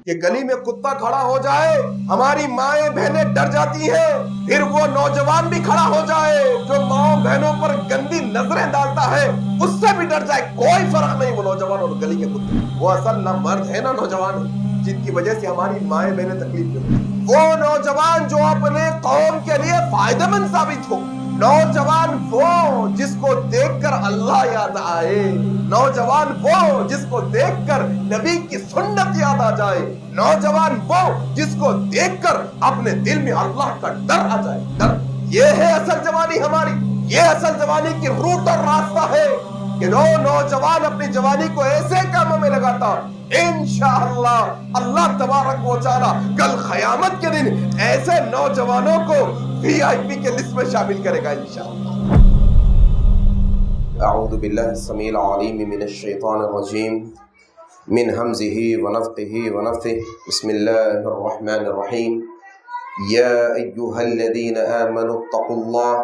کہ گلی میں کتا کھڑا ہو جائے ہماری مائیں بہنیں ڈر جاتی ہیں، پھر وہ نوجوان بھی کھڑا ہو جائے جو ماں بہنوں پر گندی نظریں ڈالتا ہے اس سے بھی ڈر جائے، کوئی فرق نہیں وہ نوجوان اور گلی کے کتے، وہ اصل نہ مرد ہے نہ نوجوان ہے جن کی وجہ سے ہماری مائیں بہنیں تکلیف میں ہوتی، وہ نوجوان جو اپنے قوم کے لیے فائدہ مند ثابت ہو، نوجوان وہ جس کو دیکھ کر اللہ یاد آئے، نوجوان وہ جس کو دیکھ کر نبی کی سنت یاد آ جائے، نوجوان وہ جس کو دیکھ کر اپنے دل میں اللہ کا ڈر آ جائے، ڈر، یہ ہے اصل جوانی ہماری، یہ اصل جوانی کی روٹ اور راستہ ہے کہ نوجوان اپنی جوانی کو ایسے کاموں میں لگاتا، انشاءاللہ اللہ تبارک و تعالی کل قیامت کے دن ایسے نوجوانوں کو وی آئی پی کے لسٹ میں شامل کرے گا انشاءاللہ۔ اعوذ باللہ السمیع العلیم من الشیطان الرجیم من حمزہ ونفخہ ونفثہ، بسم اللہ الرحمن الرحیم، یا ایہا الذین آمنوا اتقوا اللہ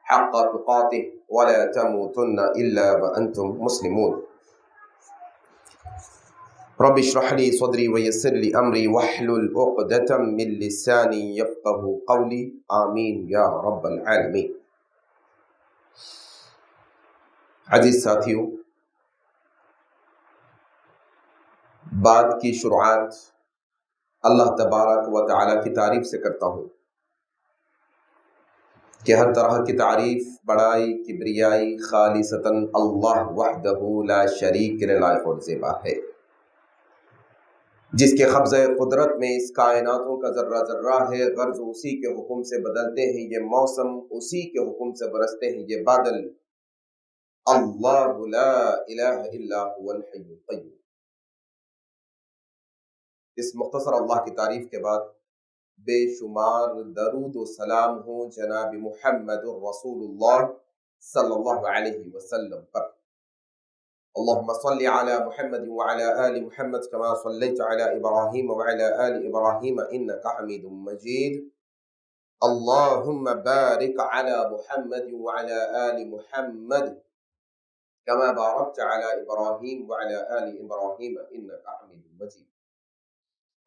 حق تقاتہ ولا تموتن الا وانتم مسلمون۔ رب اشرح لي صدري ويسر لي امري واحلل عقدة من لساني يفقهوا قولي، آمین یا رب العالمین۔ عزیز ساتھیوں، بعد کی شروعات اللہ تبارک و تعالی کی تعریف سے کرتا ہوں کہ ہر طرح کی تعریف، بڑائی، کبریائی خالصتاً اللہ وحدہ لا شریک کے لائق اور زیبا ہے، جس کے قبضہ قدرت میں اس کائناتوں کا ذرہ ذرہ ہے، غرض اسی کے حکم سے بدلتے ہیں یہ موسم، اسی کے حکم سے برستے ہیں یہ بادل، اللہ لا الہ الا هو الحی القیوم۔ اس مختصر اللہ کی تعریف کے بعد بے شمار درود و سلام ہوں جناب محمد رسول اللہ صلی اللہ علیہ وسلم پر۔ اللهم صل على محمد وعلى آل محمد كما صليت على إبراهيم وعلى آل إبراهيم إنك حميد مجيد، اللهم بارك على محمد وعلى آل محمد كما باركت على إبراهيم وعلى آل إبراهيم إنك حميد مجيد۔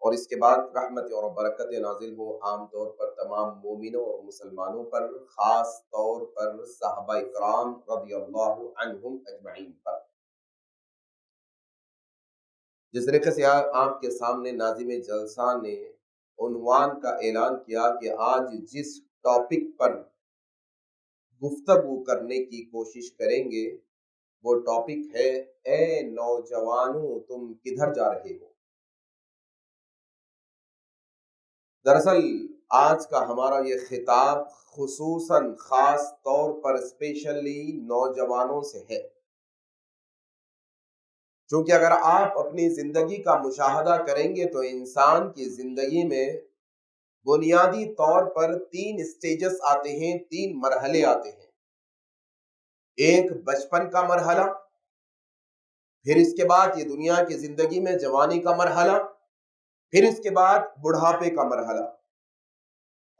اور اس کے بعد رحمت اور برکت نازل ہو عام طور پر تمام مومنوں اور مسلمانوں پر، خاص طور پر صحابہ کرام رضی اللہ عنہم اجمعین پر۔ جس طریقے سے آپ کے سامنے ناظم جلسہ نے عنوان کا اعلان کیا کہ آج جس ٹاپک پر گفتگو کرنے کی کوشش کریں گے وہ ٹاپک ہے اے نوجوانوں تم کدھر جا رہے ہو۔ دراصل آج کا ہمارا یہ خطاب خصوصاً خاص طور پر اسپیشلی نوجوانوں سے ہے، چونکہ اگر آپ اپنی زندگی کا مشاہدہ کریں گے تو انسان کی زندگی میں بنیادی طور پر 3 سٹیجز آتے ہیں، 3 مرحلے آتے ہیں۔ ایک بچپن کا مرحلہ، پھر اس کے بعد یہ دنیا کی زندگی میں جوانی کا مرحلہ، پھر اس کے بعد بڑھاپے کا مرحلہ۔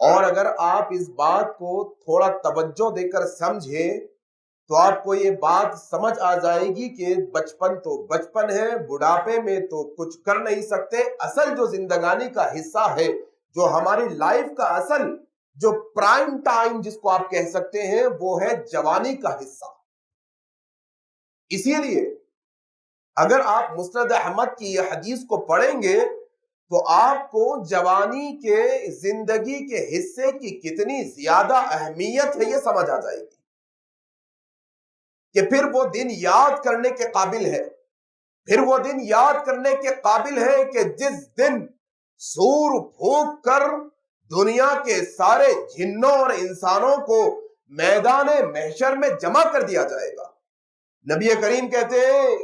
اور اگر آپ اس بات کو تھوڑا توجہ دے کر سمجھیں تو آپ کو یہ بات سمجھ آ جائے گی کہ بچپن تو بچپن ہے، بڑھاپے میں تو کچھ کر نہیں سکتے، اصل جو زندگانی کا حصہ ہے، جو ہماری لائف کا اصل جو پرائم ٹائم جس کو آپ کہہ سکتے ہیں وہ ہے جوانی کا حصہ۔ اسی لیے اگر آپ مسند احمد کی یہ حدیث کو پڑھیں گے تو آپ کو جوانی کے زندگی کے حصے کی کتنی زیادہ اہمیت ہے یہ سمجھ آ جائے گی کہ پھر وہ دن یاد کرنے کے قابل ہے، پھر وہ دن یاد کرنے کے قابل ہے کہ جس دن سور پھونک کر دنیا کے سارے جنوں اور انسانوں کو میدان محشر میں جمع کر دیا جائے گا۔ نبی کریم کہتے ہیں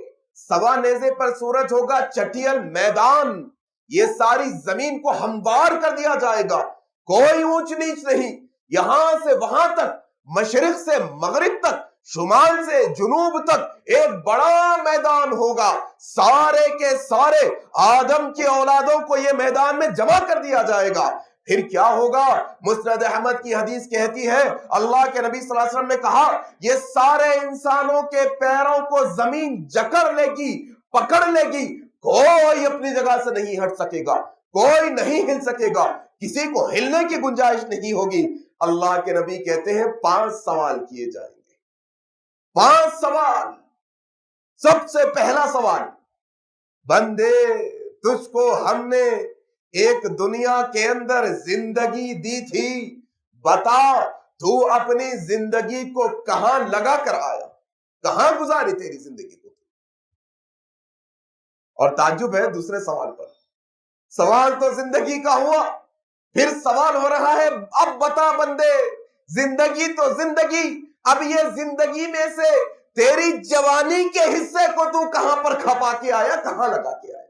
سوا نیزے پر سورج ہوگا، چٹیل میدان، یہ ساری زمین کو ہموار کر دیا جائے گا، کوئی اونچ نیچ نہیں، یہاں سے وہاں تک، مشرق سے مغرب تک، شمال سے جنوب تک ایک بڑا میدان ہوگا، سارے کے سارے آدم کی اولادوں کو یہ میدان میں جمع کر دیا جائے گا۔ پھر کیا ہوگا؟ مسند احمد کی حدیث کہتی ہے اللہ کے نبی صلی اللہ علیہ وسلم نے کہا یہ سارے انسانوں کے پیروں کو زمین جکڑ لے گی، پکڑ لے گی، کوئی اپنی جگہ سے نہیں ہٹ سکے گا، کوئی نہیں ہل سکے گا، کسی کو ہلنے کی گنجائش نہیں ہوگی۔ اللہ کے نبی کہتے ہیں 5 سوال کیے جائیں گے، 5 سوال۔ سب سے پہلا سوال، بندے تجھ کو ہم نے ایک دنیا کے اندر زندگی دی تھی، بتا تو اپنی زندگی کو کہاں لگا کر آیا، کہاں گزاری تیری زندگی کو؟ اور تعجب ہے دوسرے سوال پر، سوال تو زندگی کا ہوا، پھر سوال ہو رہا ہے اب بتا بندے، زندگی تو زندگی، اب یہ زندگی میں سے تیری جوانی کے حصے کو تو کہاں پر کھپا کے آیا، کہاں لگا کے آیا؟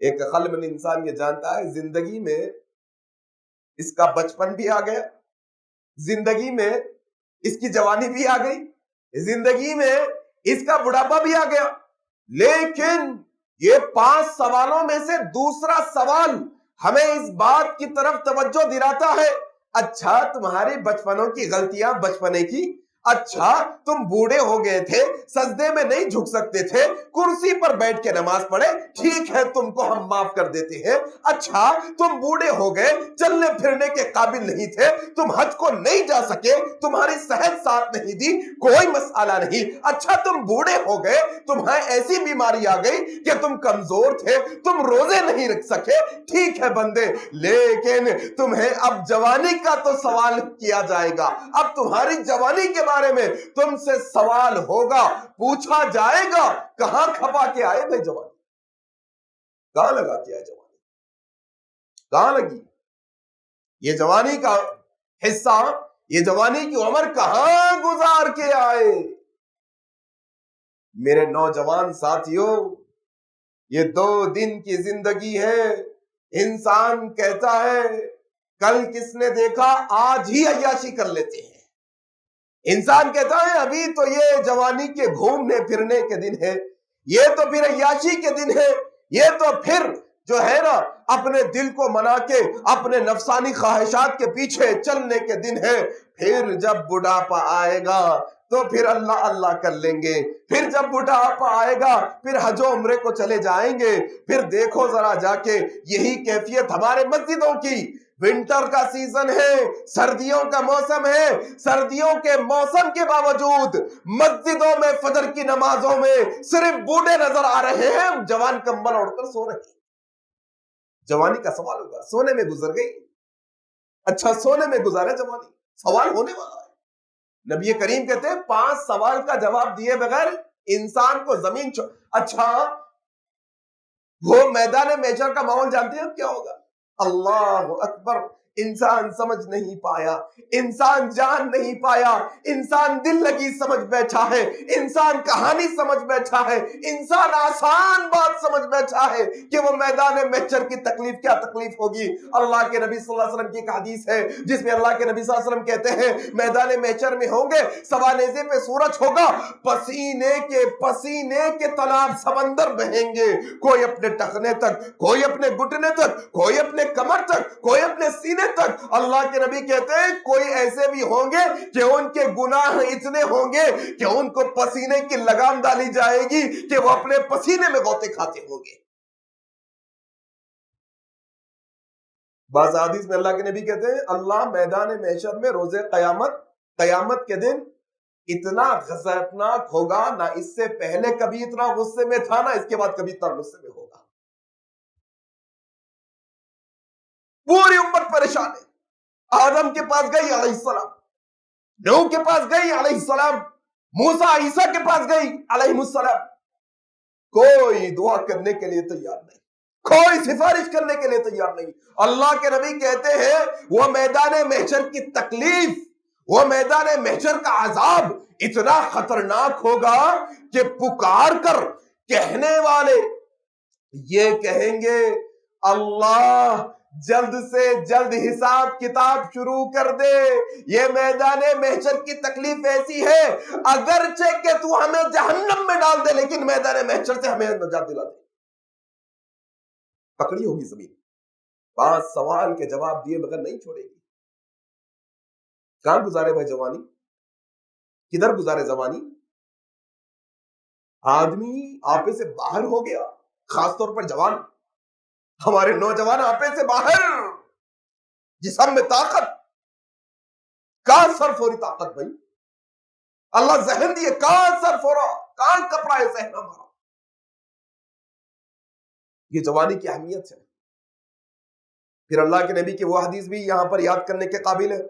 ایک عقل مند انسان یہ جانتا ہے زندگی میں اس کا بچپن بھی آ گیا، زندگی میں اس کی جوانی بھی آ گئی، زندگی میں اس کا بڑھاپا بھی آ گیا، لیکن یہ 5 سوالوں میں سے دوسرا سوال ہمیں اس بات کی طرف توجہ دلاتا ہے، اچھا تمہاری بچپنوں کی غلطیاں بچپنے کی، اچھا تم بوڑھے ہو گئے تھے، سجدے میں نہیں جھک سکتے تھے، کرسی پر بیٹھ کے نماز پڑھے، ٹھیک ہے تم کو ہم معاف کر دیتے ہیں، اچھا تم بوڑھے ہو گئے، چلنے پھرنے کے قابل نہیں تھے، تم حج کو نہیں جا سکے، تمہاری صحت ساتھ نہیں دی، کوئی مسئلہ نہیں، اچھا تم بوڑھے ہو گئے، تمہیں ایسی بیماری آ گئی کہ تم کمزور تھے، تم روزے نہیں رکھ سکے، ٹھیک ہے بندے، لیکن تمہیں اب جوانی کا تو سوال کیا جائے گا، اب تمہاری جوانی کے بارے میں تم سے سوال ہوگا، پوچھا جائے گا، کہاں کھپا کے آئے بھائی جوانی، کہاں لگا کے آئے جوانی، کہاں لگی یہ جوانی کا حصہ، یہ جوانی کی عمر کہاں گزار کے آئے؟ میرے نوجوان ساتھیوں، یہ 2 دن کی زندگی ہے، انسان کہتا ہے کل کس نے دیکھا، آج ہی عیاشی کر لیتے ہیں، انسان کہتا ہے ابھی تو یہ جوانی کے گھومنے پھرنے کے دن ہے، یہ تو پھر عیاشی کے دن ہے، یہ تو پھر جو ہے نا اپنے دل کو منا کے اپنے نفسانی خواہشات کے پیچھے چلنے کے دن ہے، پھر جب بڑھاپا آئے گا تو پھر اللہ اللہ کر لیں گے، پھر جب بڑھاپا آئے گا پھر حج و عمرے کو چلے جائیں گے، پھر دیکھو ذرا جا کے یہی کیفیت ہمارے مسجدوں کی، ونٹر کا سیزن ہے، سردیوں کا موسم ہے، سردیوں کے موسم کے باوجود مسجدوں میں فجر کی نمازوں میں صرف بوڑھے نظر آ رہے ہیں، جوان کمبل اوڑھ کر سو رہے ہیں۔ جوانی کا سوال ہوگا، سونے میں گزر گئی، اچھا سونے میں گزارے جوانی، سوال ہونے والا ہے۔ نبی کریم کہتے ہیں 5 سوال کا جواب دیے بغیر انسان کو زمین اچھا وہ میدان محشر کا ماحول جانتے ہیں کیا ہوگا؟ اللہ اکبر، انسان سمجھ نہیں پایا، انسان جان نہیں پایا، انسان دل لگی سمجھ بیٹھا ہے، انسان کہانی سمجھ بیٹھا ہے، انسان آسان بات سمجھ بیٹھا ہے کہ وہ میدان محشر کی تکلیف کیا تکلیف ہوگی۔ اللہ کے نبی صلی اللہ علیہ وسلم کی ایک حدیث ہے جس میں اللہ کے نبی صلی اللہ علیہ وسلم کہتے ہیں میدان محشر میں ہوں گے، سوانیزے پہ سورج ہوگا، پسینے کے تالاب سمندر بہیں گے، کوئی اپنے ٹخنے تک، کوئی اپنے گھٹنے تک، کوئی اپنے کمر تک، کوئی اپنے سینے تک۔ اللہ کے نبی کہتے ہیں کوئی ایسے بھی ہوں گے کہ ان کے گناہ اتنے ہوں گے کہ ان کو پسینے کی لگام ڈالی جائے گی کہ وہ اپنے پسینے میں غوطے کھاتے ہوں گے۔ بعض حدیث میں اللہ کے نبی کہتے ہیں اللہ میدان محشر میں روز قیامت کے دن اتنا غضبناک ہوگا، نہ اس سے پہلے کبھی اتنا غصے میں تھا، نہ اس کے بعد کبھی اتنا غصے میں ہوگا۔ پوری امت پریشان ہے، آدم کے پاس گئی علیہ السلام، نوح کے پاس گئی علیہ السلام، موسیٰ عیسیٰ کے پاس گئی علیہ السلام، کوئی دعا کرنے کے لیے تیار نہیں، کوئی سفارش کرنے کے لیے تیار نہیں۔ اللہ کے نبی کہتے ہیں وہ میدان محشر کی تکلیف، وہ میدان محشر کا عذاب اتنا خطرناک ہوگا کہ پکار کر کہنے والے یہ کہیں گے اللہ جلد سے جلد حساب کتاب شروع کر دے، یہ میدان محشر کی تکلیف ایسی ہے اگرچہ کہ تو ہمیں جہنم میں ڈال دے لیکن میدان محشر سے ہمیں نجات دلا دے۔ پکڑی ہوگی زمین، 5 سوال کے جواب دیے بغیر نہیں چھوڑے گی۔ کہاں گزارے بھائی جوانی، کدھر گزارے زمانی؟ آدمی آپے سے باہر ہو گیا، خاص طور پر جوان، ہمارے نوجوان آپے سے باہر، جسم میں طاقت، کہاں صرف ہو رہی طاقت بھائی؟ اللہ ذہن دیے، کہاں صرف ہو رہا، کہاں کپڑا ہے ذہن ہمارا؟ یہ جوانی کی اہمیت ہے۔ پھر اللہ کے نبی کی وہ حدیث بھی یہاں پر یاد کرنے کے قابل ہے،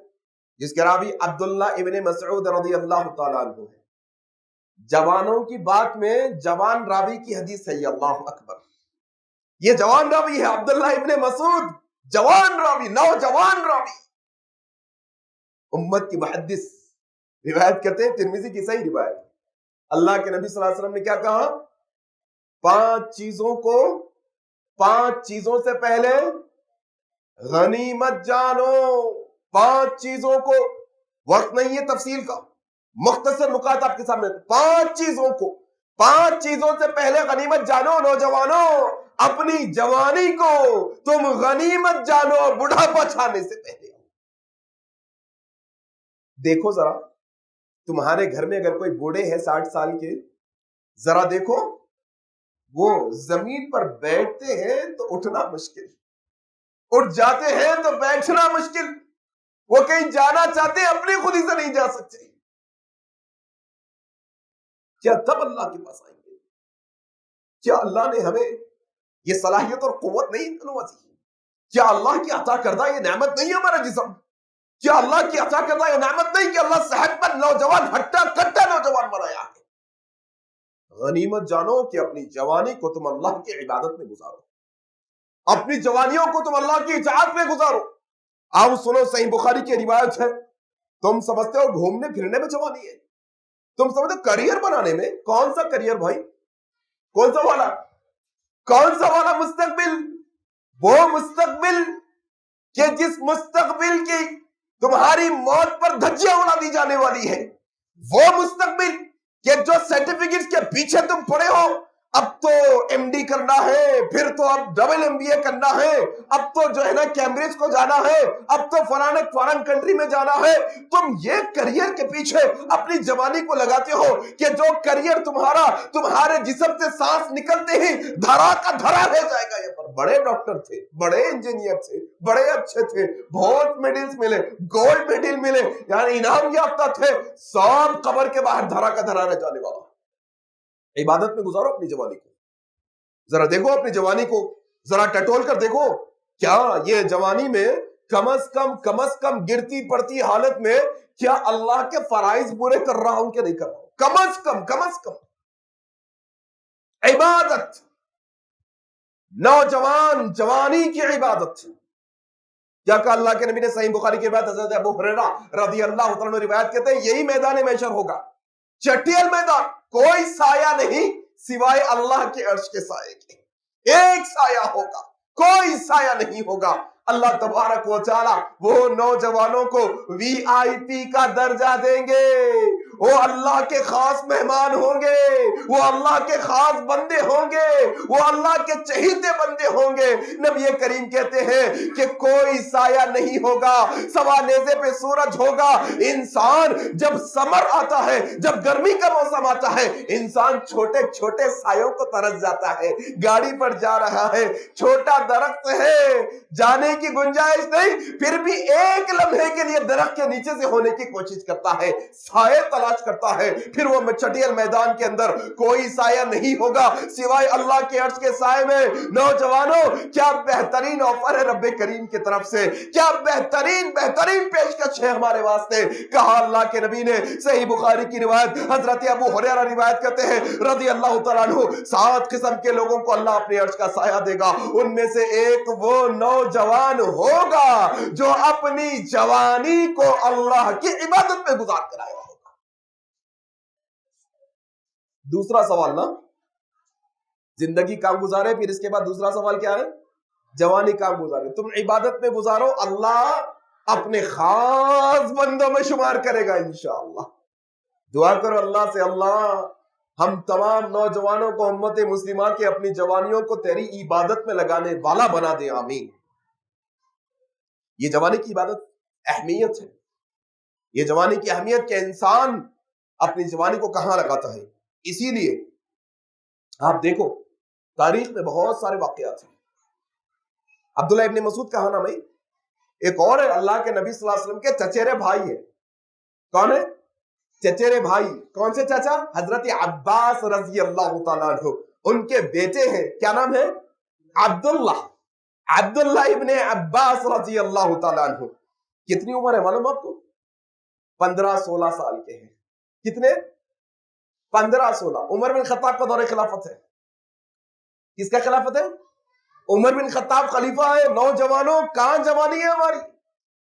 جس کے راوی عبداللہ ابن مسعود رضی اللہ تعالیٰ عنہ ہے۔ جوانوں کی بات میں جوان راوی کی حدیث ہے، یہ اللہ اکبر، یہ جوان راوی ہے عبداللہ ابن مسعود، جوان راوی، نوجوان راوی، امت کی محدث، روایت کرتے ہیں ترمذی کی صحیح روایت۔ اللہ کے نبی صلی اللہ علیہ وسلم نے کیا کہا؟ 5 چیزوں سے پہلے غنیمت جانو، 5 چیزوں کو، وقت نہیں ہے تفصیل کا، مختصر نکات آپ کے سامنے، 5 چیزوں سے پہلے غنیمت جانو۔ نوجوانوں، اپنی جوانی کو تم غنیمت جانو، بڑھاپا چھانے سے پہلے۔ دیکھو ذرا، تمہارے گھر میں اگر کوئی بوڑھے ہیں 60 سال کے، ذرا دیکھو، وہ زمین پر بیٹھتے ہیں تو اٹھنا مشکل، اٹھ جاتے ہیں تو بیٹھنا مشکل، وہ کہیں جانا چاہتے ہیں اپنی خودی سے نہیں جا سکتے، کیا تب اللہ کے پاس آئیں گے؟ کیا اللہ نے ہمیں یہ صلاحیت اور قوت نہیں نوازی؟ کیا اللہ کی عطا کردہ یہ نعمت نہیں ہے ہمارا جسم؟ کیا اللہ کی عطا کردہ یہ نعمت نہیں کہ اللہ صحت مند نوجوان، ہٹا کٹا نوجوان بنایا ہے؟ غنیمت جانو کہ اپنی جوانی کو تم اللہ کی عبادت میں گزارو، اپنی جوانیوں کو تم اللہ کی اطاعت میں گزارو۔ آؤ سنو، صحیح بخاری کی روایت ہے، تم سمجھتے ہو گھومنے پھرنے میں جوانی ہے، تم سمجھتے ہو کریئر بنانے میں؟ کون سا کریئر بھائی؟ کون سا والا؟ کون سا والا مستقبل؟ وہ مستقبل کہ جس مستقبل کی تمہاری موت پر دھجیاں اڑا دی جانے والی ہے، وہ مستقبل کہ جو سرٹیفکیٹس کے پیچھے تم پڑے ہو، اب تو ایم ڈی کرنا ہے، پھر تو اب ڈبل ایم بی اے کرنا ہے، اب تو جو ہے نا کیمبرج کو جانا ہے، اب تو فارن کنٹری میں جانا ہے، تم یہ کریئر کے پیچھے اپنی جوانی کو لگاتے ہو کہ جو کریئر تمہارے جسم سے سانس نکلتے ہی دھرا کا دھرا رہ جائے گا۔ یہ پر بڑے ڈاکٹر تھے، بڑے انجینئر تھے، بڑے اچھے تھے، بہت میڈلز ملے، گولڈ میڈل ملے، یعنی انعام یافتہ تھے، سب قبر کے باہر دھرا کا دھرا رہ جانے والا۔ عبادت میں گزارو اپنی جوانی کو، ذرا دیکھو اپنی جوانی کو، ذرا ٹٹول کر دیکھو، کیا یہ جوانی میں کم از کم گرتی پڑتی حالت میں کیا اللہ کے فرائض پورے کر رہا ہوں کہ نہیں کر رہا ہوں؟ کم از کم عبادت، نوجوان جوانی کی عبادت۔ کیا کہا اللہ کے نبی نے صحیح بخاری کی روایت، حضرت ابو ہریرہ رضی اللہ تعالیٰ عنہ روایت کہتے ہیں یہی میدان محشر ہوگا، چٹیل میدان، کوئی سایہ نہیں سوائے اللہ کے عرش کے سائے کے، ایک سایہ ہوگا، کوئی سایہ نہیں ہوگا۔ اللہ تبارک و تعالی وہ نوجوانوں کو وی آئی پی کا درجہ دیں گے، وہ اللہ کے خاص مہمان ہوں گے، وہ اللہ کے خاص بندے ہوں گے، وہ اللہ کے چہیتے بندے ہوں گے۔ نبی کریم کہتے ہیں کہ کوئی سایہ نہیں ہوگا، سوا نیزے پہ سورج ہوگا۔ انسان جب سمر آتا ہے، جب گرمی کا موسم آتا ہے، انسان چھوٹے چھوٹے سایوں کو ترس جاتا ہے، گاڑی پر جا رہا ہے، چھوٹا درخت ہے، جانے کی گنجائش نہیں، پھر بھی ایک لمحے کے لیے درخت کے نیچے سے ہونے کی کوشش کرتا ہے، سائے تلاش کرتا ہے۔ پھر وہ چٹیل میدان کے اندر کوئی سایہ نہیں ہوگا سوائے اللہ کے عرش کے سائے میں۔ نوجوانوں، کیا بہترین آفر ہے رب کریم کی طرف سے، کیا بہترین پیشکش ہے ہمارے واسطے۔ کہا اللہ کے نبی نے، صحیح بخاری کی روایت، حضرت ابو ہریرہ روایت کرتے ہیں رضی اللہ تعالیٰ عنہ، 7 قسم کے لوگوں کو اللہ اپنے عرش کا سایہ دے گا، ان میں سے ایک وہ نوجوان ہوگا جو اپنی جوانی کو اللہ کی عبادت میں گزار کر آیا ہوگا۔ دوسرا سوال نا، زندگی کام گزارے، پھر اس کے بعد دوسرا سوال کیا ہے؟ جوانی کام گزارے، تم عبادت میں گزارو، اللہ اپنے خاص بندوں میں شمار کرے گا انشاءاللہ۔ دعا کرو اللہ سے، اللہ ہم تمام نوجوانوں کو، امت مسلمہ کے اپنی جوانیوں کو تیری عبادت میں لگانے والا بنا دے، آمین۔ یہ جوانی کی عبادت اہمیت ہے، یہ جوانی کی اہمیت کہ انسان اپنی جوانی کو کہاں لگاتا ہے۔ اسی لیے آپ دیکھو تاریخ میں بہت سارے واقعات ہیں. عبداللہ ابن مسعود کا نام ہے. ایک اور ہے اللہ کے نبی صلی اللہ علیہ وسلم کے چچیرے بھائی ہے. کون ہے؟ چچیرے بھائی. کون سے چچا؟ حضرت عباس رضی اللہ تعالیٰ عنہ. ان کے بیٹے ہیں. کیا نام ہے؟ عبداللہ. عبداللہ ابن عباس رضی اللہ تعالیٰ عنہ. کتنی عمر ہے معلوم آپ کو؟ 15-16 سال کے ہیں. کتنے؟ 15-16. عمر بن خطاب کا دور خلافت ہے. کس کا خلافت ہے؟ عمر بن خطاب خلیفہ ہے. نوجوانوں کہاں جوانی ہے ہماری؟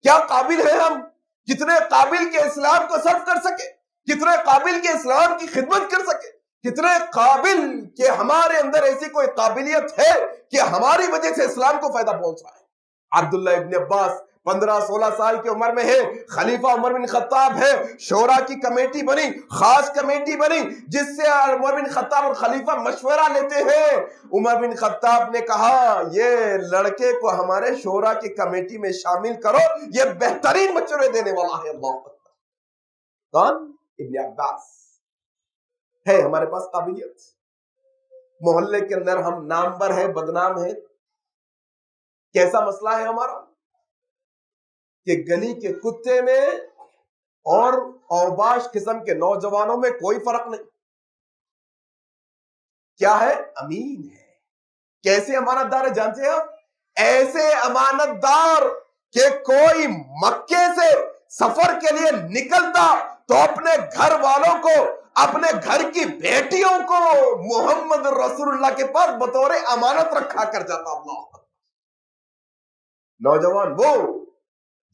کیا قابل ہے ہم؟ کتنے قابل کے اسلام کو سرو کر سکے, کتنے قابل کے اسلام کی خدمت کر سکے, کتنے قابل کہ ہمارے اندر ایسی کوئی قابلیت ہے کہ ہماری وجہ سے اسلام کو فائدہ پہنچ رہا ہے. عبداللہ ابن عباس 15-16 سال کی عمر میں ہے. خلیفہ عمر بن خطاب ہے. شورا کی کمیٹی بنی, خاص کمیٹی بنی, جس سے عمر بن خطاب اور خلیفہ مشورہ لیتے ہیں. عمر بن خطاب نے کہا یہ لڑکے کو ہمارے شورا کی کمیٹی میں شامل کرو, یہ بہترین مشورے دینے والا ہے. اللہ اکبر. کون؟ ابن عباس. ہے ہمارے پاس قابلیت. محلے کے اندر ہم نامور ہے, بدنام ہے. کیسا مسئلہ ہے ہمارا کہ گلی کے کتے میں اور اوباش قسم کے نوجوانوں میں کوئی فرق نہیں. کیا ہے؟ امین ہے. کیسے امانت دار ہے جانتے ہیں آپ؟ ایسے امانت دار کہ کوئی مکے سے سفر کے لیے نکلتا تو اپنے گھر والوں کو, اپنے گھر کی بیٹیوں کو محمد رسول اللہ کے پاس بطور امانت رکھا کر جاتا. اللہ نوجوان وہ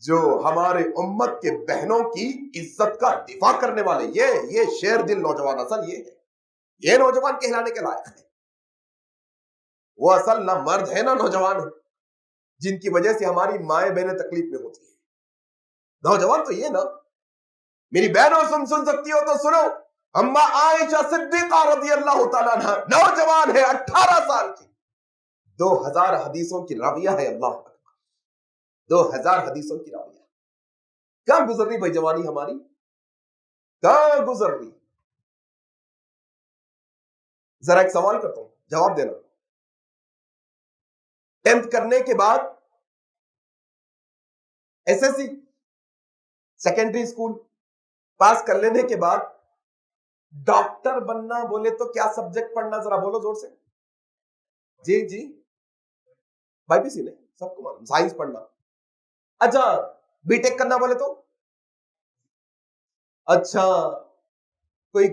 جو ہمارے امت کے بہنوں کی عزت کا دفاع کرنے والے, یہ شیر دل نوجوان اصل یہ ہے. یہ نوجوان کہلانے کے لائق ہے. وہ اصل نہ مرد ہے نہ نوجوان ہے جن کی وجہ سے ہماری مائیں بہنیں تکلیف میں ہوتی ہیں. نوجوان تو یہ نا, میری بہنوں سن سکتی ہو تو سنو, اما عائشہ صدیقہ رضی اللہ تعالیٰ عنہ نوجوان ہے, 18 سال کی, 2000 حدیثوں کی راویہ ہے. اللہ 2000 حدیثوں کی راویہ. کہاں گزر رہی بھائی جوانی ہماری؟ کہاں گزر رہی؟ ذرا ایک سوال کرتا ہوں, جواب دینا. 10th کرنے کے بعد S S C secondary school pass کر لینے کے بعد ڈاکٹر بننا بولے تو کیا سبجیکٹ پڑھنا, ذرا بولو زور سے. جی بھائی بھی سی نے سب کو معلوم, سائنس پڑھنا. اچھا بی ٹیک کرنا بولے تو, اچھا کوئی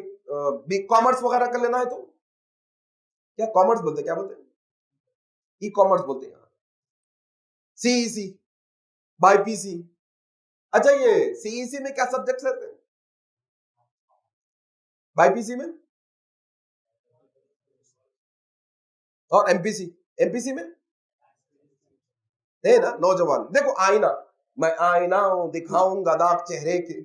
کامرس وغیرہ کر لینا ہے تو کیا کامرس بولتے, کیا بولتے ہیں, ای کامرس بولتے ہیں, سی ای سی, بائی پی سی. اچھا یہ سی ای سی میں کیا سبجیکٹس رہتے ہیں؟ بائی پی سی میں اور ایم پی سی میں ہے نا. نوجوان دیکھو آئینہ, میں آئینہ ہوں دکھاؤں گا داغ چہرے کے,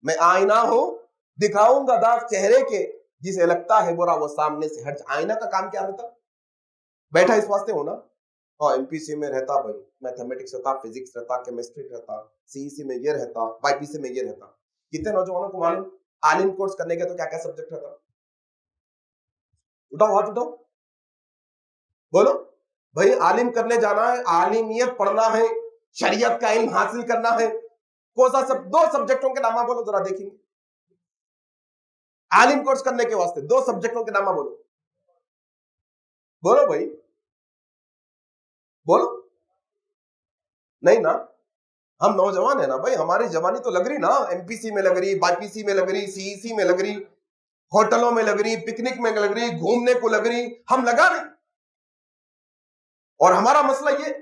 میں آئینہ ہوں دکھاؤں گا داغ چہرے کے, جسے لگتا ہے برا وہ سامنے سے ہٹ. آئینہ کا کام کیا رہتا؟ بیٹھا اس واسطے ہونا. ہاں ایم پی سی میں رہتا بھائی میتھمیٹکس رہتا, فزکس رہتا, کیمسٹری رہتا, سی سی میں یہ رہتا, بائی پی سی میں یہ رہتا. کتنے نوجوانوں کو معلوم عالم کورس کرنے کے تو کیا کیا سبجیکٹ رہتا؟ اٹھاؤ ہاتھ اٹھاؤ, بولو بھائی. عالم کرنے جانا ہے, عالمیت پڑھنا ہے, شریعت کا علم حاصل کرنا ہے, کون سا 2 سبجیکٹوں کے نام بولو ذرا دیکھیں گے. عالم کورس کرنے کے واسطے 2 سبجیکٹوں کے نام بولو, بولو بھائی بولو. نہیں نا, ہم نوجوان ہیں نا بھائی, ہماری جوانی تو لگ رہی نا, ایم پی سی میں لگ رہی, بائی پی سی میں لگ رہی, سی ای سی میں لگ رہی, ہوٹلوں میں لگ رہی, پکنک میں لگ رہی, گھومنے کو لگ رہی, ہم لگا نہیں. اور ہمارا مسئلہ یہ,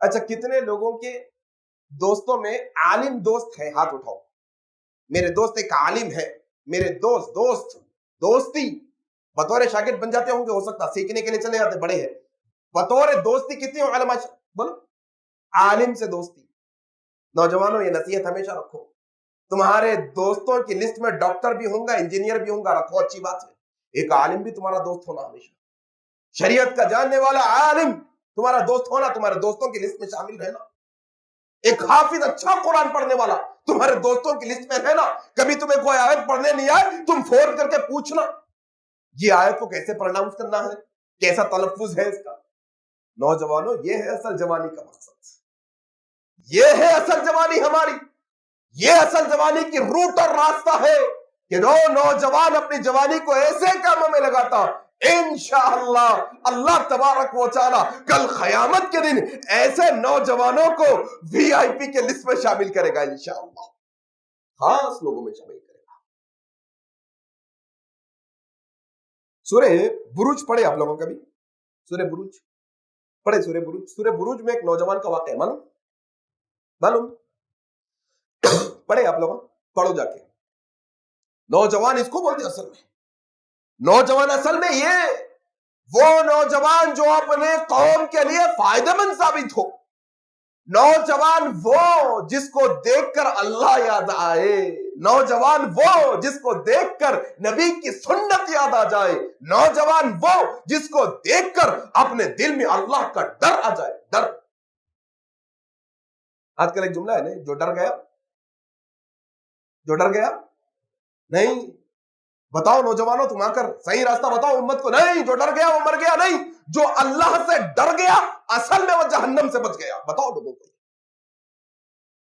اچھا کتنے لوگوں کے دوستوں میں عالم دوست ہے؟ ہاتھ اٹھاؤ. میرے دوست ایک عالم ہے, میرے دوستی بطور شاگرد بن جاتے ہوں گے, ہو سکتا سیکھنے کے لیے چلے جاتے, بڑے ہیں. بطور دوستی کتنی علماء, بولو عالم سے دوستی. نوجوانوں یہ نصیحت ہمیشہ رکھو, تمہارے دوستوں کی لسٹ میں ڈاکٹر بھی ہوں گا, انجینئر بھی ہوں گا, رکھو, اچھی بات ہے. ایک عالم بھی تمہارا دوست ہونا ہمیشہ, شریعت کا جاننے والا عالم تمہارا دوست ہونا, تمہارے دوستوں کی لسٹ میں شامل رہنا. ایک حافظ اچھا قرآن پڑھنے والا تمہارے دوستوں کی لسٹ میں رہنا. کبھی تمہیں کوئی آیت پڑھنے نہیں آئے, تم فون کر کے پوچھنا, یہ آیت کو کیسے پروناؤنس کرنا ہے، کیسا تلفظ ہے اس کا؟ نوجوانوں یہ ہے اصل جوانی کا مقصد، یہ ہے اصل جوانی ہماری، یہ اصل جوانی کی روٹ اور راستہ ہے کہ جو نوجوان اپنی جوانی کو ایسے کاموں میں لگاتا، انشاءاللہ اللہ تبارک و تعالی کل قیامت کے دن ایسے نوجوانوں کو وی آئی پی کے لسٹ میں شامل کرے گا، انشاءاللہ خاص لوگوں میں شامل کرے گا۔ سورہ بروج پڑھے آپ لوگوں کا بھی؟ سورہ بروج پڑھے؟ سورہ بروج، سورہ بروج میں ایک نوجوان کا واقعہ ہے، معلوم پڑھے آپ لوگوں؟ پڑھو جا کے۔ نوجوان اس کو بولتے اصل میں، نوجوان اصل میں یہ وہ نوجوان جو اپنے قوم کے لیے فائدہ مند ثابت ہو، نوجوان وہ جس کو دیکھ کر اللہ یاد آئے، نوجوان وہ جس کو دیکھ کر نبی کی سنت یاد آ جائے، نوجوان وہ جس کو دیکھ کر اپنے دل میں اللہ کا ڈر آ جائے۔ ڈر، آج کل ایک جملہ ہے نا، جو ڈر گیا، جو ڈر گیا نہیں۔ بتاؤ نوجوانوں، تم آ کر صحیح راستہ بتاؤ امت کو۔ نہیں، جو ڈر گیا وہ مر گیا نہیں، جو اللہ سے ڈر گیا اصل میں وہ جہنم سے بچ گیا۔ بتاؤ لوگوں کو،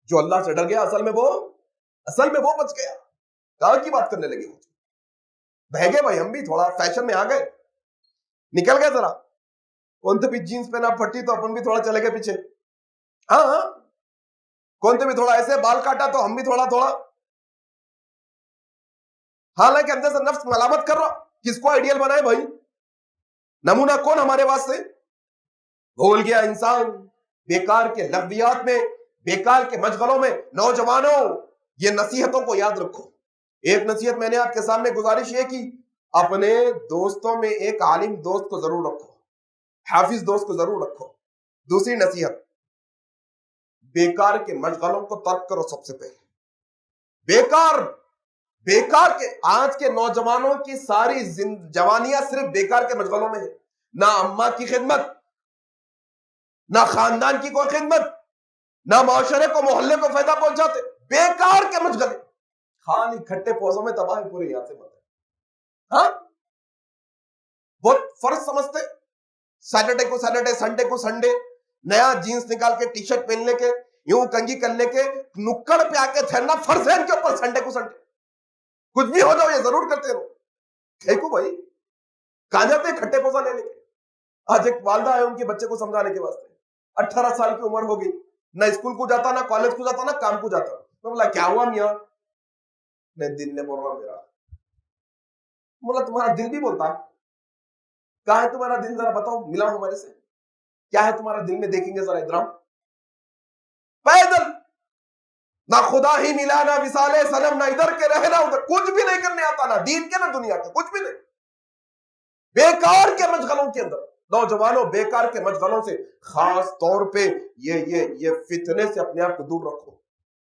جو اللہ سے ڈر گیا اصل میں وہ بچ گیا۔ کہاں کی بات کرنے لگے وہ؟ بہ گئے بھائی، ہم بھی تھوڑا فیشن میں آ گئے، نکل گئے ذرا، کون سے بھی جینس پہنا پھٹی تو اپن بھی تھوڑا چلے گئے پیچھے، ہاں کون سے بھی تھوڑا ایسے بال کاٹا تو ہم بھی تھوڑا حالانکہ اندر سے نفس ملامت کر رہا، کس کو آئیڈیل بنائے بھائی؟ نمونہ کون ہمارے واسطے؟ بھول گیا انسان بیکار کے لغویات میں، بیکار کے مشغلوں میں۔ نوجوانوں یہ نصیحتوں کو یاد رکھو۔ ایک نصیحت میں نے آپ کے سامنے گزارش یہ کی، اپنے دوستوں میں ایک عالم دوست کو ضرور رکھو، حافظ دوست کو ضرور رکھو۔ دوسری نصیحت، بیکار کے مشغلوں کو ترک کرو سب سے پہلے۔ بیکار کے آج کے نوجوانوں کی ساری جوانیاں صرف بیکار کے مشغلوں میں ہے، نہ اماں کی خدمت، نہ خاندان کی کوئی خدمت، نہ معاشرے کو محلے کو فائدہ پہنچاتے، بیکار کے مشغلے، خالی کھٹے پوزوں میں تباہ پورے یہاں سے بنتے۔ ہاں بہت فرض سمجھتے، سیٹرڈے کو سیٹرڈے، سنڈے کو سنڈے، نیا جینس نکال کے ٹی شرٹ پہن لے کے، یوں کنگھی کر لے کے نکڑ پہ آ کے ٹھہرنا فرض ہے ان کے اوپر، سنڈے کو سنڈے کچھ بھی ہو جاؤ یہ ضرور کرتے رہو۔ دیکھو بھائی کہاں جاتے کھٹے پوزا لے لے کے۔ آج ایک والدہ ہے ان کے بچے کو سمجھانے کے واسطے، 18 سال کی عمر ہو گئی، نہ اسکول کو جاتا، نہ کالج کو جاتا، نہ کام کو جاتا۔ میں بولا کیا ہوا میاں؟ نہیں دل نے بول رہا میرا۔ بولا تمہارا دل بھی بولتا؟ کہاں ہے تمہارا دل؟ ذرا بتاؤ، ملاؤ ہمارے سے، کیا ہے تمہارا دل میں، دیکھیں گے ذرا ادھر آؤ۔ پیدل، نہ خدا ہی ملا، نہ وصال صنم، نہ ادھر کے رہنا ادھر، کچھ بھی نہیں کرنے آتا، نہ دین کے نہ دنیا کے، کچھ بھی نہیں۔ بیکار کے مشغلوں کے اندر نوجوانوں، بیکار کے مشغلوں سے خاص طور پہ یہ فتنے سے اپنے آپ کو دور رکھو۔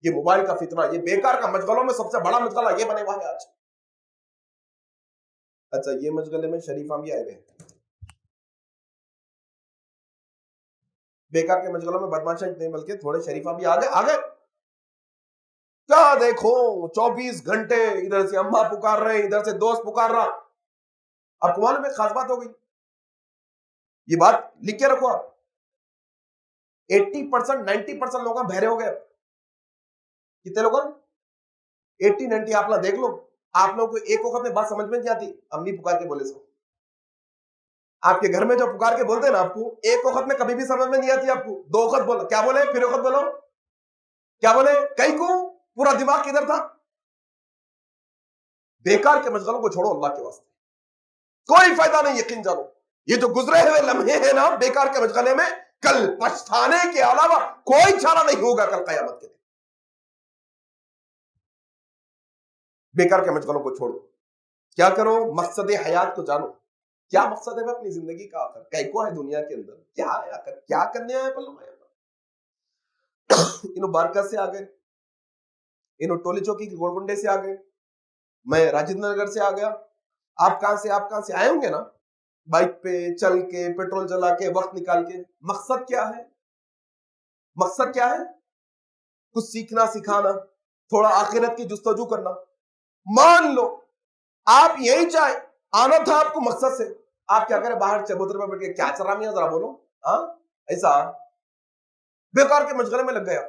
یہ موبائل کا فتنہ، یہ بیکار کا مشغلوں میں سب سے بڑا مشغلہ یہ بنے ہوا ہے آج۔ اچھا یہ مشغلے میں شریفاں بھی آئے ہوئے، بیکار کے مشغلوں میں بدماشاں نہیں بلکہ تھوڑے شریفاں بھی آگے کیا دیکھو 24 گھنٹے ادھر سے اماں پکار رہے ہیں، ادھر سے دوست پکار رہا۔ آپ کو معلوم ہے خاص بات ہو گئی، یہ بات لکھ کے رکھو آپ، 80% 90% لوگ بہرے ہو گئے۔ کتنے لوگ؟ 80-90۔ آپ دیکھ لو، آپ لوگوں کو ایک وقت میں بات سمجھ میں نہیں آتی، امی پکار کے بولے سو، آپ کے گھر میں جو پکار کے بولتے ہیں نا آپ کو، ایک وقت میں کبھی بھی سمجھ میں نہیں آتی آپ کو۔ 2 وقت بولو، کیا بولے؟ پھر وقت بولو، کیا بولے؟ کہیں کو پورا دماغ کدھر تھا؟ بیکار کے مشغلوں کو چھوڑو اللہ کے واسطے، کوئی فائدہ نہیں، یقین جانو۔ یہ جو گزرے ہوئے لمحے ہیں نا بیکار کے مشغلے میں، کل پچھتانے کے علاوہ کوئی چارہ نہیں ہوگا کل قیامت کے دن۔ بیکار کے مشغلوں کو چھوڑو، کیا کرو؟ مقصد حیات کو جانو، کیا مقصد ہے اپنی زندگی کا آخر، کہیں کو ہے دنیا کے اندر، کیا ہے آخر، کیا کرنے آئے پلو میں؟ انہوں بارکا سے آگئے، انہوں ٹولی چوکی کی گولکنڈے سے آگئے، میں راجندر نگر سے آ گیا۔ آپ کہاں سے آئے ہوں گے نا، بائک پہ چل کے، پیٹرول چلا کے، وقت نکال کے۔ مقصد کیا ہے؟ مقصد کیا ہے؟ کچھ سیکھنا، سکھانا، تھوڑا آخرت کی جستجو کرنا۔ مان لو آپ یہی چاہیں آنا تھا آپ کو مقصد سے، آپ کیا کریں باہر چبوتر میں بیٹھ کے کیا چل رہا میاں ذرا بولو، ہاں ایسا بیکار کے مشغلے میں لگ گیا،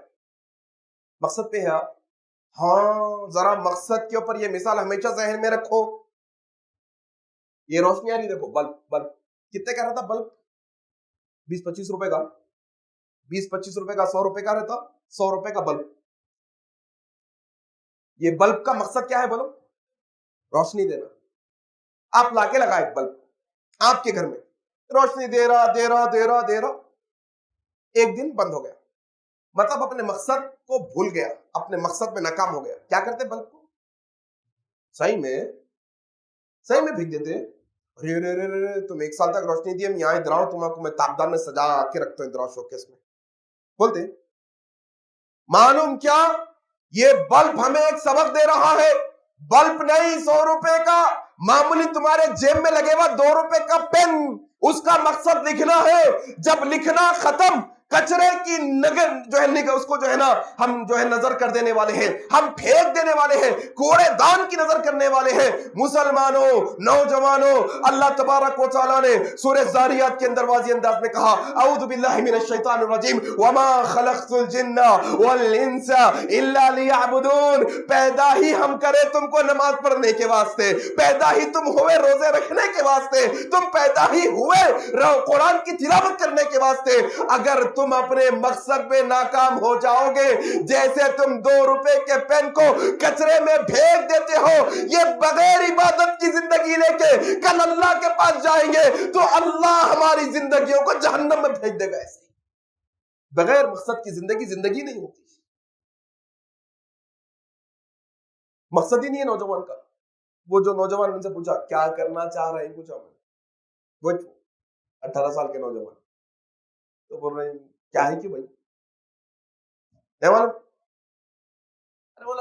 مقصد پہ ہے آپ، ہاں ذرا مقصد کے اوپر یہ مثال ہمیشہ ذہن میں رکھو. یہ روشنی آ رہی دیکھو، بلب بلب کتنے کا رہتا بلب؟ 20-25 روپے کا، 20-25 روپے کا، 100 روپے کا رہتا، 100 روپے کا بلب. یہ بلب کا مقصد کیا ہے بولو؟ روشنی دینا. آپ لا کے لگائے بلب آپ کے گھر میں، روشنی دے رہا دے رہا دے رہا دے رہا، ایک دن بند ہو گیا، مطلب اپنے مقصد کو بھول گیا، اپنے مقصد میں ناکام ہو گیا. کیا کرتے بلب کو؟ صحیح میں بھیج دیتے. ارے رے رے رے تم 1 سال تک روشنی دی، ہم یہاں ادھر آؤ، تم کو میں تابدار میں سجا کے رکھتا ہوں، ادھر آؤ شوکیس میں. بولتے معلوم کیا یہ بلب ہمیں ایک سبق دے رہا ہے. بلب نہیں 100 روپے کا معمولی تمہارے جیب میں لگے ہوا 2 روپے کا پین، اس کا مقصد لکھنا ہے. جب لکھنا ختم، کچرے کی نگر جو ہے اس کو جو ہے نا ہم جو ہے نظر کر دینے والے ہیں، ہم پھینک دینے والے ہیں، کوڑے دان کی نظر کرنے والے ہیں. مسلمانوں، نوجوانوں، اللہ تبارک و تعالیٰ نے سورہ زاریات کے اندر واضح انداز میں کہا اعوذ باللہ من الشیطان الرجیم وما خلقت الجن والانس الا لیعبدون. پیدا ہی ہم کرے تم کو نماز پڑھنے کے واسطے، پیدا ہی تم ہوئے روزے رکھنے کے واسطے، تم پیدا ہی ہوئے قرآن کی تلاوت کرنے کے واسطے. اگر تم اپنے مقصد میں ناکام ہو جاؤ گے، جیسے تم 2 روپے کے پین کو کچرے میں پھینک دیتے ہو، یہ بغیر عبادت کی زندگی لے کے کل اللہ کے پاس جائیں گے تو اللہ ہماری زندگیوں کو جہنم میں بھیج دے گا. ایسے بغیر مقصد کی زندگی نہیں ہوتی. مقصد ہی نہیں ہے نوجوان کا. وہ جو نوجوان ان سے پوچھا کیا کرنا چاہ رہے ہیں، پوچھا وہ 18 سال کے نوجوان تو بول رہے ہیں کیا ہے کہ بھائی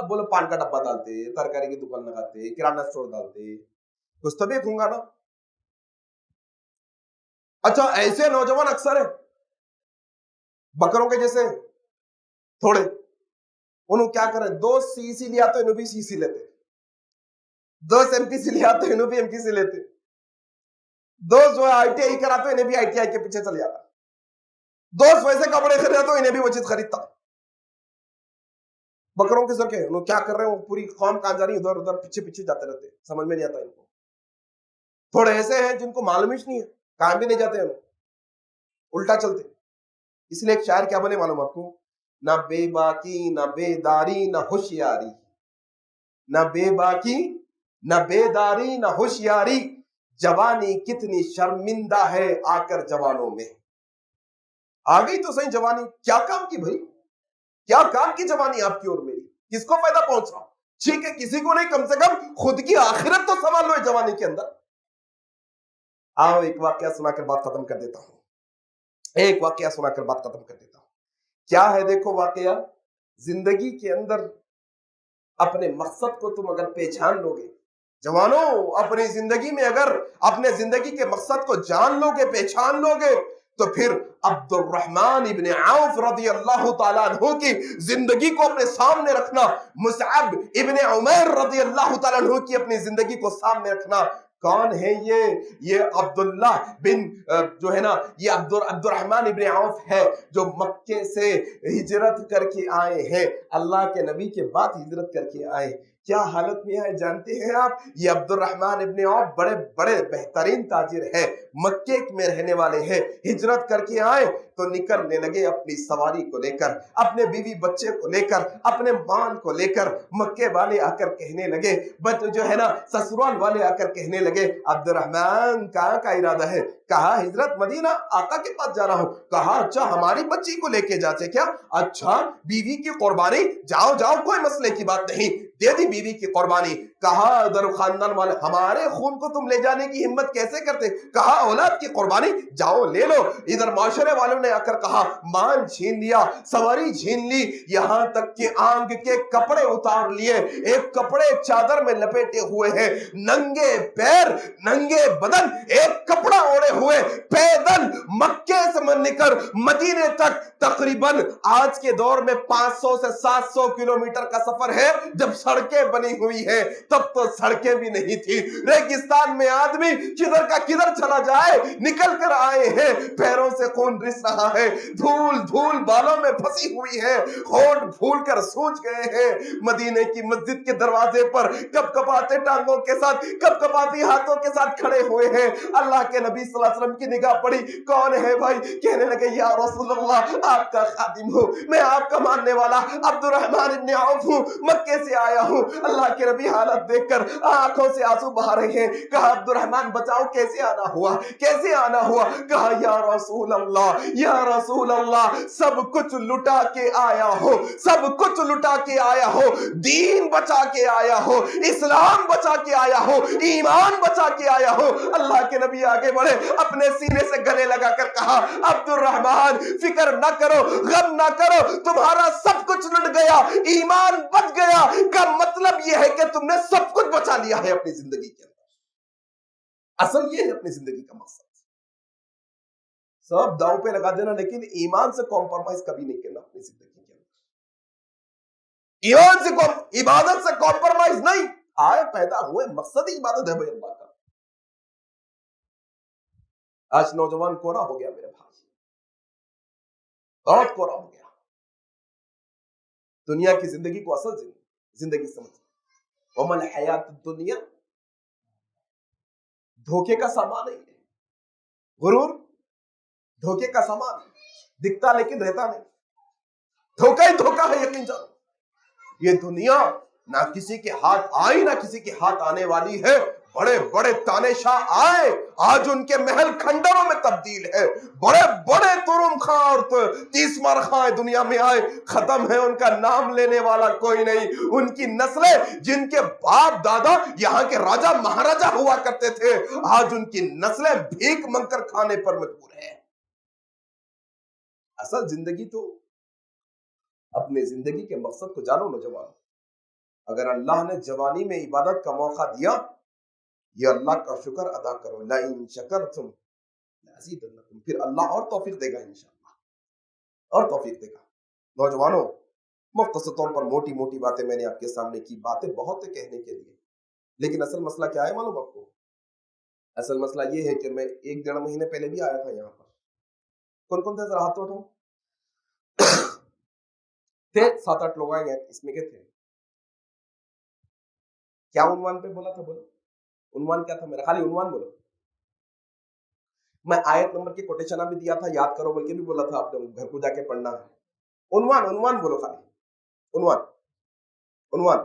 بولو پان کا ڈبا ڈالتے، ترکاری کی دکان لگاتے، کرانہ اسٹور ڈالتے، کچھ تو بھی کھوں گا نا. اچھا ایسے نوجوان اکثر ہے بکروں کے جیسے تھوڑے، انہوں کیا کرے 2 CEC لیا تو انہوں بھی CEC لیتے، 2 MPC لیا تو انہوں بھی MPC لیتے، 2 جو ہے ITI کرا تو انہیں بھی ITI کے پیچھے چل جاتا، 2 ویسے کپڑے خریدا تو انہیں بھی وہ چیز خریدتا. بکروں کے سر کے انہوں کیا کر رہے ہیں، وہ پوری قوم کہاں جا رہی ہے، ادھر ادھر پیچھے پیچھے جاتے رہتے، سمجھ میں نہیں آتا ان کو. تھوڑے ایسے ہیں جن کو معلوم ہی نہیں ہے، کام بھی نہیں جاتے ہیں، الٹا چلتے. اس لیے ایک شاعر کیا بولے معلوم آپ کو، نہ بے باکی نہ بیداری نہ ہوشیاری، نہ بے باکی نہ بیداری نہ ہوشیاری، جوانی کتنی شرمندہ ہے آ کر جوانوں میں. آ گئی تو صحیح جوانی، کیا کام کی بھائی، کیا کام کی جوانی آپ کی اور میری، کس کو فائدہ پہنچ رہا؟ ٹھیک ہے کسی کو نہیں، کم سے کم خود کی آخرت تو سنبھال لو جوانی کے اندر. آؤ ایک واقعہ سنا کر بات ختم کر دیتا ہوں، ایک واقعہ سنا کر بات ختم کر دیتا ہوں. کیا ہے دیکھو واقعہ، زندگی کے اندر اپنے مقصد کو تم اگر پہچان لو گے، جوانوں اپنی زندگی میں اگر اپنے زندگی کے مقصد کو جان لو گے، پہچان لو گے، تو پھر عبد الرحمن ابن عوف رضی اللہ تعالیٰ عنہ کی زندگی کو اپنے سامنے رکھنا، مصعب ابن عمیر رضی اللہ تعالیٰ عنہ کی اپنی زندگی کو سامنے رکھنا. کون ہے یہ عبداللہ بن جو ہے نا یہ عبد الرحمن ابن عوف ہے، جو مکے سے ہجرت کر کے آئے ہیں، اللہ کے نبی کے بعد ہجرت کر کے آئے. کیا حالت میں ہے جانتے ہیں آپ؟ یہ عبد الرحمن ابن عوف بڑے بڑے بہترین تاجر ہیں، مکے میں رہنے والے ہیں. ہجرت کر کے آئے تو نکلنے لگے اپنی سواری کو لے کر، اپنے بیوی بچے کو لے کر، اپنے مال کو لے کر. مکے والے آ کر کہنے لگے، جو ہے نا سسرال والے آ کر کہنے لگے عبد الرحمن کہاں کا ارادہ ہے؟ کہا ہجرت مدینہ آقا کے پاس جا رہا ہوں. کہا اچھا ہماری بچی کو لے کے جاتے کیا؟ اچھا بیوی کی قربانی، جاؤ جاؤ کوئی مسئلے کی بات نہیں، دے دی بیوی کی قربانی. کہا ادھر خاندان والے ہمارے خون کو تم لے جانے کی ہمت کیسے کرتے؟ کہا اولاد کی قربانی جاؤ لے لو. ادھر معاشرے والوں نے آ کر کہا مال چھین لیا، سواری چھین لی، یہاں تک کہ آنگ کے کپڑے اتار لیے، ایک کپڑے چادر میں لپیٹے ہوئے ہیں، ننگے پیر ننگے بدن، ایک کپڑا اوڑے ہوئے، پیدل مکے سے من کر مدینے تک تقریباً آج کے دور میں 500 سے 700 کلومیٹر کا سفر ہے. جب سڑکیں بنی ہوئی ہیں تب تو سڑکیں بھی نہیں تھی، ریگستان میں آدمی کدھر کا کدھر چلا جائے، نکل کر آئے ہیں، پیروں سے خون رس رہا ہے، دھول دھول بالوں میں پھنسی ہوئی ہے، ہونٹ پھول کر سوج گئے ہیں، مدینے کی مسجد کے دروازے پر کب کباتے ٹانگوں کے ساتھ، کب کباتی ہاتھوں کے ساتھ کھڑے ہوئے ہیں۔ اللہ کے نبی صلی اللہ علیہ وسلم کی نگاہ پڑی، کون ہے بھائی؟ کہنے لگے یا رسول اللہ آپ کا خادم ہوں، میں آپ کا ماننے والا عبد الرحمن ابن عوف ہوں، مکے سے آیا ہوں۔ اللہ کے نبی حالت دیکھ کر آنکھوں سے آنسو بہا رہے ہیں۔ کہا عبد الرحمن بچاؤ کیسے آنا ہوا، کیسے آنا ہوا؟ کہا یا رسول اللہ، یا رسول اللہ سب کچھ لٹا کے آیا ہو، سب کچھ لٹا کے آیا ہو، دین بچا کے آیا ہو، اسلام بچا کے آیا ہو، ایمان بچا کے آیا ہو۔ اللہ کے نبی آگے بڑھے، اپنے سینے سے گلے لگا کر کہا عبد الرحمن فکر نہ کرو، غم نہ کرو، تمہارا سب کچھ لٹ گیا، ایمان بچ گیا، کا مطلب یہ ہے کہ تم نے سب کچھ بچا لیا ہے اپنی زندگی کے اندر۔ اصل یہ ہے اپنی زندگی کا مقصد، سب داؤ پہ لگا دینا، لیکن ایمان سے کمپرومائز کبھی نہیں کرنا اپنی زندگی کے اندر، ایمان سے عبادت سے کمپرومائز نہیں۔ آئے پیدا ہوئے مقصد ہی عبادت ہے بھائی اللہ کا۔ آج نوجوان کوڑا ہو گیا میرے بھائی، بہت کوڑا ہو گیا، دنیا کی زندگی کو اصل زندگی سمجھ، ومن حیات الدنیا دھوکے کا سامان نہیں ہے، غرور دھوکے کا سامان ہے، دکھتا لیکن رہتا نہیں، دھوکہ ہی دھوکہ ہے، یقین جانو یہ دنیا نہ کسی کے ہاتھ آئی نہ کسی کے ہاتھ آنے والی ہے۔ بڑے بڑے تانے شاہ آئے، آج ان کے محل کھنڈروں میں تبدیل ہے، بڑے بڑے ترم خاں اور 30 مار خاں دنیا میں آئے، ختم ہے، ان کا نام لینے والا کوئی نہیں۔ ان کی نسلیں جن کے باپ دادا یہاں کے راجہ مہاراجہ ہوا کرتے تھے، آج ان کی نسلیں بھیک منگ کر کھانے پر مجبور ہیں۔ اصل زندگی تو اپنے زندگی کے مقصد کو جانو نوجوان، اگر اللہ نے جوانی میں عبادت کا موقع دیا، یہ اللہ کا شکر ادا کرو، لَإِن شَكَرْتُمْ لَأَزِيدَنَّكُمْ، پھر اللہ اور توفیق دے گا انشاءاللہ، اور توفیق دے گا۔ نوجوانوں، مختصر طور پر موٹی موٹی باتیں میں نے آپ کے سامنے کی، باتیں بہت ہیں کہنے کے لیے، لیکن اصل مسئلہ کیا ہے معلوم آپ کو؟ اصل مسئلہ یہ ہے کہ میں 1-1.5 مہینے پہلے بھی آیا تھا یہاں پر، کون کون تھے ذرا ہاتھ اٹھاؤ؟ تھے 7-8 لوگ آئے ہیں، اس میں کے تھے؟ کیا عنوان پہ بولا تھا؟ بولو عنوان کیا تھا میرا، خالی عنوان بولو۔ میں آیت نمبر کی کوٹیشن بھی دیا تھا، یاد کرو بول کے بھی بولا تھا، آپ نے گھر کو جا کے پڑھنا ہے۔ عنوان بولو، خالی عنوان۔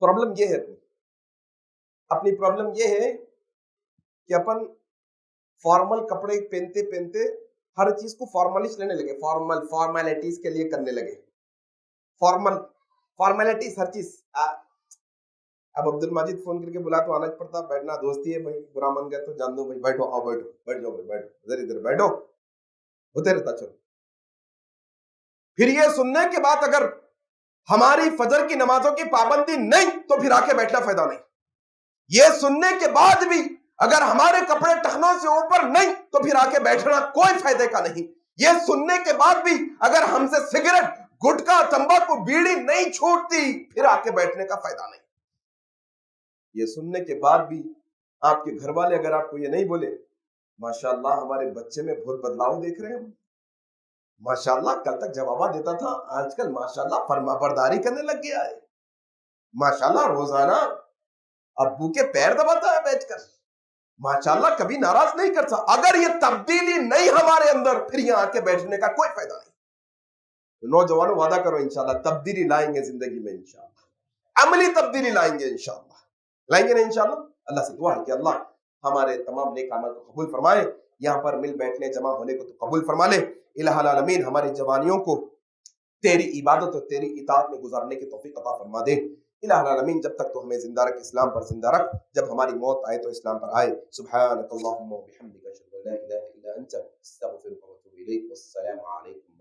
پرابلم یہ ہے، اپنی پرابلم یہ ہے کہ اپن فارمل کپڑے پہنتے پہنتے ہر چیز کو فارملش لینے لگے، فارمیلٹیز کے لیے کرنے لگے، فارمیلٹیز ہر چیز۔ اب عبد الماجد فون کر کے بلا تو آنا پڑتا، بیٹھنا دوستی ہے بھائی، برا من گئے تو جان دو بھائی، بیٹھو آؤ، بیٹھ جاؤ بھائی، بیٹھو ادھر بیٹھو، ہوتے رہتا۔ چلو پھر یہ سننے کے بعد اگر ہماری فجر کی نمازوں کی پابندی نہیں تو پھر آ کے بیٹھنا فائدہ نہیں۔ یہ سننے کے بعد بھی اگر ہمارے کپڑے ٹخنوں سے اوپر نہیں تو پھر آ کے بیٹھنا کوئی فائدے کا نہیں۔ یہ سننے کے بعد بھی اگر ہم سے سگریٹ، گٹکا، تمباکو، بیڑی نہیں چھوٹتی، پھر آ کے بیٹھنے کا فائدہ نہیں۔ یہ سننے کے بعد بھی آپ کے گھر والے اگر آپ کو یہ نہیں بولے ماشاءاللہ ہمارے بچے میں بہت بدلاؤ دیکھ رہے ہیں ہم، ماشاءاللہ کل تک جوابات دیتا تھا، آج کل ماشاءاللہ فرما برداری کرنے لگ گیا ہے، ماشاءاللہ روزانہ ابو کے پیر دباتا ہے بیٹھ کر، ماشاءاللہ کبھی ناراض نہیں کرتا۔ اگر یہ تبدیلی نہیں ہمارے اندر، پھر یہاں آ کے بیٹھنے کا کوئی فائدہ نہیں۔ نوجوانوں وعدہ کرو انشاءاللہ تبدیلی لائیں گے زندگی میں، انشاءاللہ عملی تبدیلی لائیں گے، انشاءاللہ لائیں گے نا انشاءاللہ۔ اللہ سے دعا ہے کہ اللہ ہمارے تمام نیک اعمال کو قبول فرمائے، یہاں پر مل بیٹھنے جمع ہونے کو تو قبول فرما لے۔ الہ العالمین ہماری جوانیوں کو تیری عبادت اور تیری اطاعت میں گزارنے کی توفیق عطا فرما دے۔ الہ العالمین جب تک تو ہمیں زندہ رکھ، اسلام پر زندہ رکھ، جب ہماری موت آئے تو اسلام پر آئے۔ سبحانک اللہم و بحمدک، اشہد ان لا الہ الا انت، استغفرک و اتوب الیک، والسلام علیکم۔